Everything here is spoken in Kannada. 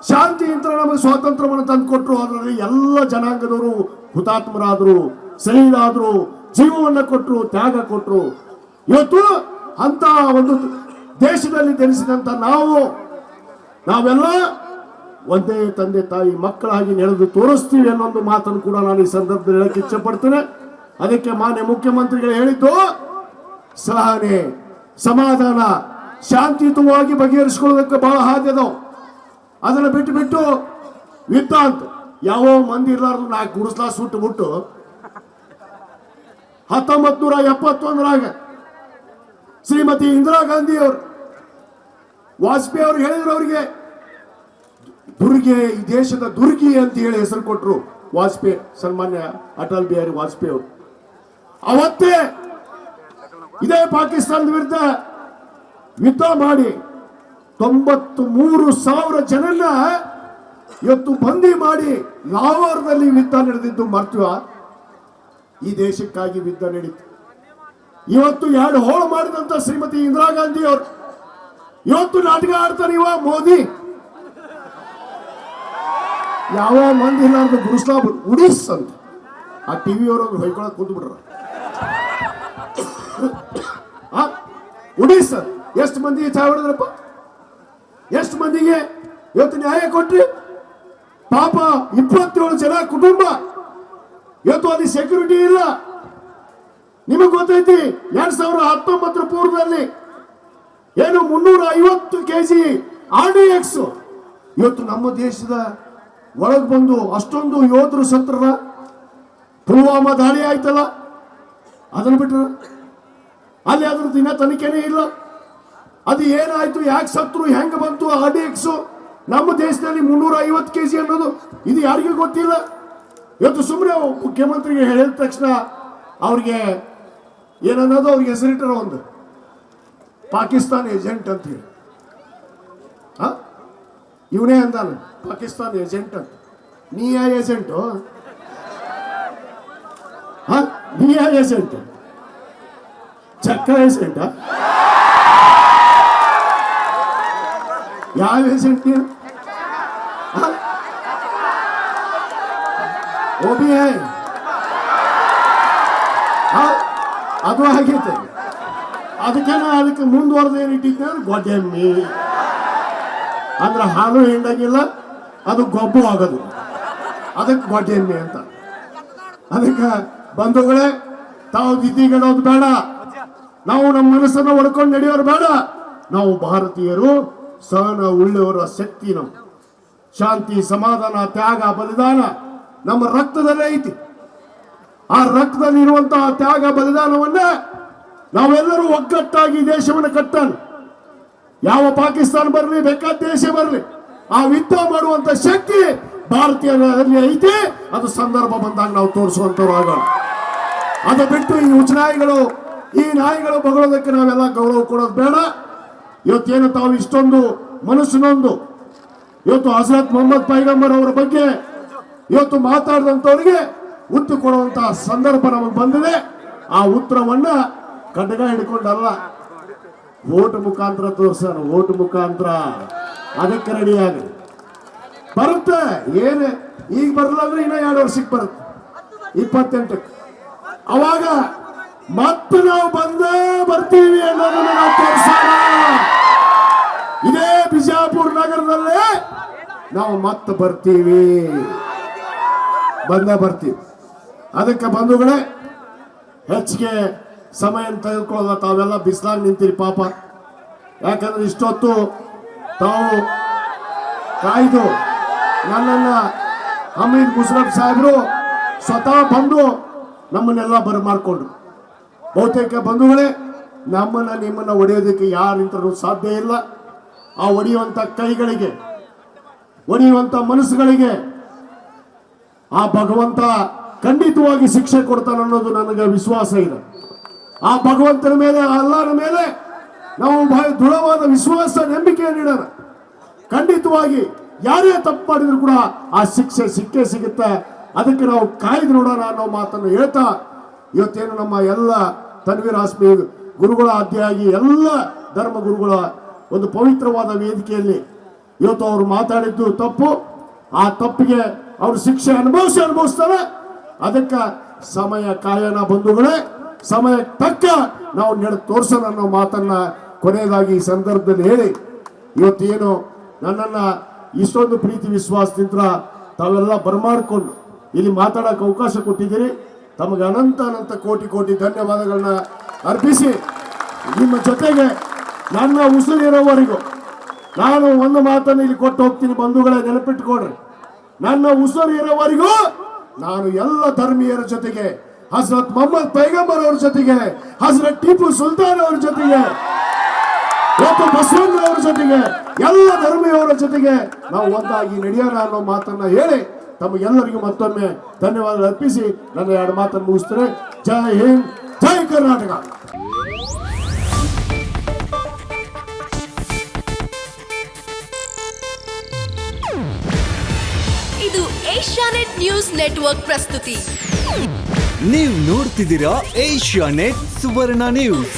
ಶಾಂತಿಯಿಂದ ನಮಗೆ ಸ್ವಾತಂತ್ರ್ಯವನ್ನು ತಂದುಕೊಟ್ರು. ಅದರಲ್ಲಿ ಎಲ್ಲ ಜನಾಂಗದವರು ಹುತಾತ್ಮರಾದರು, ಶಹೀದಾದರು, ಜೀವವನ್ನು ಕೊಟ್ಟರು, ತ್ಯಾಗ ಕೊಟ್ಟರು. ಇವತ್ತು ಅಂತ ಒಂದು ದೇಶದಲ್ಲಿ ಜನಿಸಿದಂತ ನಾವೆಲ್ಲ ಒಂದೇ ತಂದೆ ತಾಯಿ ಮಕ್ಕಳಾಗಿ ನಡೆದು ತೋರಿಸ್ತೀವಿ ಅನ್ನೊಂದು ಮಾತನ್ನು ಕೂಡ ನಾನು ಈ ಸಂದರ್ಭದಲ್ಲಿ ಹೇಳಕ್ಕೆ ಇಚ್ಛೆ ಪಡ್ತೇನೆ. ಅದಕ್ಕೆ ಮಾನ್ಯ ಮುಖ್ಯಮಂತ್ರಿಗಳು ಹೇಳಿದ್ದು ಸಹನೆ, ಸಮಾಧಾನ, ಶಾಂತಿಯುತವಾಗಿ ಬಗೆಹರಿಸಿಕೊಳ್ಳೋದಕ್ಕೆ ಬಹಳ ಹಾದಿ ಅದಾವ. ಅದನ್ನು ಬಿಟ್ಟು ಯುದ್ಧ ಅಂತ ಯಾವ ಮಂದಿ ಇರ್ಲಾರ್ದು 4 ಗುಡಿಸ್ಲಾ ಸುಟ್ಟು ಬಿಟ್ಟು 1971ರಾಗ ಶ್ರೀಮತಿ ಇಂದಿರಾ ಗಾಂಧಿ ಅವರು ವಾಜಪೇಯಿ ಅವರು ಹೇಳಿದ್ರು, ಅವರಿಗೆ ದುರ್ಗೆ, ಈ ದೇಶದ ದುರ್ಗಿ ಅಂತ ಹೇಳಿ ಹೆಸರು ಕೊಟ್ಟರು ವಾಜಪೇಯಿ, ಸನ್ಮಾನ್ಯ ಅಟಲ್ ಬಿಹಾರಿ ವಾಜಪೇಯಿ ಅವರು. ಅವತ್ತೇ ಇದೇ ಪಾಕಿಸ್ತಾನದ ವಿರುದ್ಧ ಯುದ್ಧ ಮಾಡಿ 93,000 ಜನನ್ನ ಇವತ್ತು ಬಂದಿ ಮಾಡಿ ಲಾಹೋರ್ದಲ್ಲಿ ಯುದ್ಧ ನಡೆದಿದ್ದು ಮರ್ತ್ವ. ಈ ದೇಶಕ್ಕಾಗಿ ಯುದ್ಧ ನಡೀತು. ಇವತ್ತು 2 ಹೋಳು ಮಾಡಿದಂತ ಶ್ರೀಮತಿ ಇಂದಿರಾ ಗಾಂಧಿ ಅವರು ಇವತ್ತು ನಾಟಕ ಆಡ್ತಾರೆ. ಮೋದಿ ಯಾವ ಮಂದಿ ಇಲ್ಲಾರ್ದು ಗುರುಸ್ಲಾ ಉಡಿಸ್ ಅಂತ ಆ ಟಿವಿ ಅವರು ಹೊಯ್ಕೊಳಕ್ ಕೂತ್ ಬಿಡ್ರ. ಉಡಿಸ್ ಎಷ್ಟು ಮಂದಿಗೆ ಚಾ ಹೊಡೆದ್ರಪ್ಪ, ಎಷ್ಟು ಮಂದಿಗೆ ಇವತ್ತು ನ್ಯಾಯ ಕೊಟ್ರಿ? ಪಾಪ 27 ಜನ ಕುಟುಂಬ ಇವತ್ತು ಅಲ್ಲಿ ಸೆಕ್ಯೂರಿಟಿ ಇಲ್ಲ. ನಿಮಗೆ ಗೊತ್ತೈತಿ 2019 ಪೂರ್ವದಲ್ಲಿ ಏನು 350 kg RDX ಇವತ್ತು ನಮ್ಮ ದೇಶದ ಒಳಗೆ ಬಂದು ಅಷ್ಟೊಂದು ಯೋಧರು ಸತ್ರರ. ಪುಲ್ವಾಮಾ ದಾಳಿ ಆಯ್ತಲ್ಲ, ಅದನ್ನು ಬಿಟ್ರ ಅಲ್ಲಿ ಅದ್ರ ದಿನ ತನಿಖೆನೇ ಇಲ್ಲ. ಅದು ಏನಾಯ್ತು, ಯಾಕೆ ಸತ್ರು, ಹೆಂಗ ಬಂತು RDX ನಮ್ಮ ದೇಶದಲ್ಲಿ 350 kg ಅನ್ನೋದು ಇದು ಯಾರಿಗೂ ಗೊತ್ತಿಲ್ಲ. ಇವತ್ತು ಸುಮ್ಮನೆ ಮುಖ್ಯಮಂತ್ರಿಗೆ ಹೇಳಿದ ತಕ್ಷಣ ಅವ್ರಿಗೆ ಏನನ್ನೋದು ಅವ್ರಿಗೆ ಹೆಸರಿಟ್ಟರ ಒಂದು ಪಾಕಿಸ್ತಾನ ಏಜೆಂಟ್ ಅಂತ ಹೇಳಿ. ಇವನೇ ಅಂದಾನ ಪಾಕಿಸ್ತಾನ ಏಜೆಂಟ್ ಅಂತ. ನೀ ಯಾ ಏಜೆಂಟು? ನೀ ಯಾ ಏಜೆಂಟ್? ಚಕ್ಕ ಏಜೆಂಟ? ಯಾವ ಏಜೆಂಟ್ ನೀನು? ಓಬಿ ಅದು ಆಗೈತೆ. ಅದಕ್ಕೆ ಮುಂದುವರೆದ ಏನಿಟ್ಟಿದ್ದೆ ಗೊಡ್ಡೆಮ್ಮಿ ಅಂದ್ರೆ ಹಾಲು ಹಿಂಡಾಗಿಲ್ಲ, ಅದು ಗೊಬ್ಬು ಆಗೋದು, ಅದಕ್ಕೆ ಗೊಡ್ಡೆಮ್ಮಿ ಅಂತ. ಅದಕ್ಕೆ ಬಂಧುಗಳೇ, ತಾವು ದಿದ್ದಿಗೆಡೋದು ಬೇಡ, ನಾವು ನಮ್ಮ ಮನಸ್ಸನ್ನು ಹೊಡ್ಕೊಂಡು ನಡೆಯೋರು ಬೇಡ. ನಾವು ಭಾರತೀಯರು ಸಹನ ಉಳ್ಳವರ ಶಕ್ತಿ, ನಮ್ಮ ಶಾಂತಿ, ಸಮಾಧಾನ, ತ್ಯಾಗ, ಬಲಿದಾನ ನಮ್ಮ ರಕ್ತದಲ್ಲೇ ಐತಿ. ಆ ರಕ್ತದಲ್ಲಿ ಇರುವಂತಹ ತ್ಯಾಗ ಬಲಿದಾನವನ್ನ ನಾವೆಲ್ಲರೂ ಒಗ್ಗಟ್ಟಾಗಿ ದೇಶವನ್ನು ಕಟ್ಟಾನ. ಯಾವ ಪಾಕಿಸ್ತಾನ ಬರಲಿ, ಬೇಕಾದ ದೇಶ ಬರಲಿ, ಆ ಯುದ್ಧ ಮಾಡುವಂತ ಶಕ್ತಿ ಭಾರತೀಯರಲ್ಲಿ ಐತಿ. ಅದು ಸಂದರ್ಭ ಬಂದಾಗ ನಾವು ತೋರಿಸುವಂತವ್ರು ಆಗೋಣ. ಅದು ಬಿಟ್ಟು ಈ ಉಚ್ಚನಾಯಿಗಳು, ಈ ನಾಯಿಗಳು ಬಗಳೋದಕ್ಕೆ ನಾವೆಲ್ಲ ಗೌರವ ಕೊಡೋದು ಬೇಡ. ಇವತ್ತೇನು ತಾವು ಇಷ್ಟೊಂದು ಮನಸ್ಸಿನೊಂದು ಇವತ್ತು ಹಜರತ್ ಮೊಹಮ್ಮದ್ ಪೈಗಂಬರ್ ಅವರ ಬಗ್ಗೆ ಇವತ್ತು ಮಾತಾಡಿದಂಥವ್ರಿಗೆ ಉತ್ತರ ಕೊಡುವಂತಹ ಸಂದರ್ಭ ನಮಗೆ ಬಂದಿದೆ. ಆ ಉತ್ತರವನ್ನ ಖಡ್ಗ ಹಿಡ್ಕೊಂಡಲ್ಲ, ಓಟ್ ಮುಖಾಂತರ ತೋರ್ಸೋಣ. ಓಟ್ ಮುಖಾಂತರ ಅದಕ್ಕೆ ರೆಡಿಯಾಗಿ ಬರುತ್ತೆ. ಏನು ಈಗ ಬರಲ್ಲ ಅಂದ್ರೆ ಇನ್ನ 2 ವರ್ಷಕ್ಕೆ ಬರುತ್ತೆ, 28ಕ್ಕೆ. ಅವಾಗ ಮತ್ತೆ ನಾವು ಬಂದೇ ಬರ್ತೀವಿ ಅನ್ನೋದನ್ನ ನಾವು ತೋರಿಸೋಣ. ಇದೇ ಬಿಜಾಪುರ ನಗರದಲ್ಲೇ ನಾವು ಮತ್ತೆ ಬರ್ತೀವಿ, ಬಂದೇ ಬರ್ತೀವಿ. ಅದಕ್ಕೆ ಬಂಧುಗಳೇ, ಹೆಚ್ಚಿಗೆ ಸಮಯ ತೆಗೆದುಕೊಳ್ಳೋದ ತಾವೆಲ್ಲ ಬಿಸಿಲಾಗಿ ನಿಂತೀರಿ ಪಾಪ. ಯಾಕಂದ್ರೆ ಇಷ್ಟೊತ್ತು ತಾವು ಕಾಯ್ದು ನನ್ನನ್ನ ಹಮೀದ್ ಮುಷರಫ್ ಸಾಹೇಬರು ಸ್ವತಃ ಬಂದು ನಮ್ಮನ್ನೆಲ್ಲ ಬರಮಾಡ್ಕೊಂಡ್ರು. ಬಹುತೇಕ ಬಂಧುಗಳೇ, ನಮ್ಮನ್ನ ನಿಮ್ಮನ್ನ ಒಡೆಯೋದಕ್ಕೆ ಯಾರಿಂತರೂ ಸಾಧ್ಯ ಇಲ್ಲ. ಆ ಒಡೆಯುವಂತ ಕೈಗಳಿಗೆ, ಒಡೆಯುವಂತ ಮನಸ್ಸುಗಳಿಗೆ ಆ ಭಗವಂತ ಖಂಡಿತವಾಗಿ ಶಿಕ್ಷೆ ಕೊಡ್ತಾನೆ ಅನ್ನೋದು ನನಗೆ ವಿಶ್ವಾಸ ಇದೆ. ಆ ಭಗವಂತನ ಮೇಲೆ, ಅಲ್ಲಾಹನ ಮೇಲೆ ನಾವು ಬಹಳ ದೃಢವಾದ ವಿಶ್ವಾಸ, ನಂಬಿಕೆಯನ್ನು ಇಡೋಣ. ಖಂಡಿತವಾಗಿ ಯಾರೇ ತಪ್ಪು ಮಾಡಿದ್ರು ಕೂಡ ಆ ಶಿಕ್ಷೆ ಸಿಕ್ಕೇ ಸಿಗುತ್ತೆ. ಅದಕ್ಕೆ ನಾವು ಕಾಯ್ದು ನೋಡೋಣ ಅನ್ನೋ ಮಾತನ್ನು ಹೇಳ್ತಾ, ಇವತ್ತೇನು ನಮ್ಮ ಎಲ್ಲ ತನ್ವೀರ್ ಹಾಸ್ಮಿ ಗುರುಗಳ ಆದಿಯಾಗಿ ಎಲ್ಲ ಧರ್ಮ ಗುರುಗಳ ಒಂದು ಪವಿತ್ರವಾದ ವೇದಿಕೆಯಲ್ಲಿ ಇವತ್ತು ಅವ್ರು ಮಾತಾಡಿದ್ದು ತಪ್ಪು. ಆ ತಪ್ಪಿಗೆ ಅವ್ರು ಶಿಕ್ಷೆ ಅನುಭವಿಸ್ತಾರೆ. ಅದಕ್ಕೆ ಸಮಯ ಕಾಯನ ಬಂಧುಗಳೇ, ಸಮಯಕ್ಕೆ ತಕ್ಕ ನಾವು ನಡೆ ತೋರ್ಸೋಣ ಅನ್ನೋ ಮಾತನ್ನ ಕೊನೆಯದಾಗಿ ಈ ಸಂದರ್ಭದಲ್ಲಿ ಹೇಳಿ, ಇವತ್ತೇನು ನನ್ನನ್ನು ಇಷ್ಟೊಂದು ಪ್ರೀತಿ ವಿಶ್ವಾಸದಿಂದ ತಾವೆಲ್ಲ ಬರಮಾಡಿಕೊಂಡು ಇಲ್ಲಿ ಮಾತಾಡೋಕೆ ಅವಕಾಶ ಕೊಟ್ಟಿದ್ದೀರಿ. ತಮಗೆ ಅನಂತ ಅನಂತ ಕೋಟಿ ಕೋಟಿ ಧನ್ಯವಾದಗಳನ್ನ ಅರ್ಪಿಸಿ, ನಿಮ್ಮ ಜೊತೆಗೆ ನನ್ನ ಉಸಿರಿರೋವರೆಗೂ ನಾನು ಒಂದು ಮಾತನ್ನು ಇಲ್ಲಿ ಕೊಟ್ಟು ಹೋಗ್ತೀನಿ ಬಂಧುಗಳೇ, ನೆನಪಿಟ್ಕೊಡ್ರಿ. ನನ್ನ ಉಸಿರು ಇರೋವರೆಗೂ ನಾನು ಎಲ್ಲ ಧರ್ಮೀಯರ ಜೊತೆಗೆ, ಹಜರತ್ ಮೊಹಮ್ಮದ್ ಪೈಗಂಬರ್ ಅವ್ರ ಜೊತೆಗೆ, ಹಜರತ್ ಟಿಪ್ಪು ಸುಲ್ತಾನ್ ಅವ್ರ ಜೊತೆಗೆ, ಇವತ್ತು ಬಸವಣ್ಣ ಅವ್ರ ಜೊತೆಗೆ, ಎಲ್ಲ ಧರ್ಮೀಯವರ ಜೊತೆಗೆ ನಾವು ಒಂದಾಗಿ ನಡೆಯೋಣ ಅನ್ನೋ ಮಾತನ್ನ ಹೇಳಿ ತಮಗೆಲ್ಲರಿಗೂ ಮತ್ತೊಮ್ಮೆ ಧನ್ಯವಾದ ಅರ್ಪಿಸಿ ನನ್ನ ಎರಡು ಮಾತನ್ನು ಮುಗಿಸ್ತಾರೆ. ಜೈ ಹಿಂದ್, ಜೈ ಕರ್ನಾಟಕ. ಇದು ಏಷ್ಯಾನೆಟ್ ನ್ಯೂಸ್ ನೆಟ್ವರ್ಕ್ ಪ್ರಸ್ತುತಿ. ನೀವು ನೋಡ್ತಿದ್ದೀರಾ ಏಷ್ಯಾನೆಟ್ ಸುವರ್ಣ ನ್ಯೂಸ್.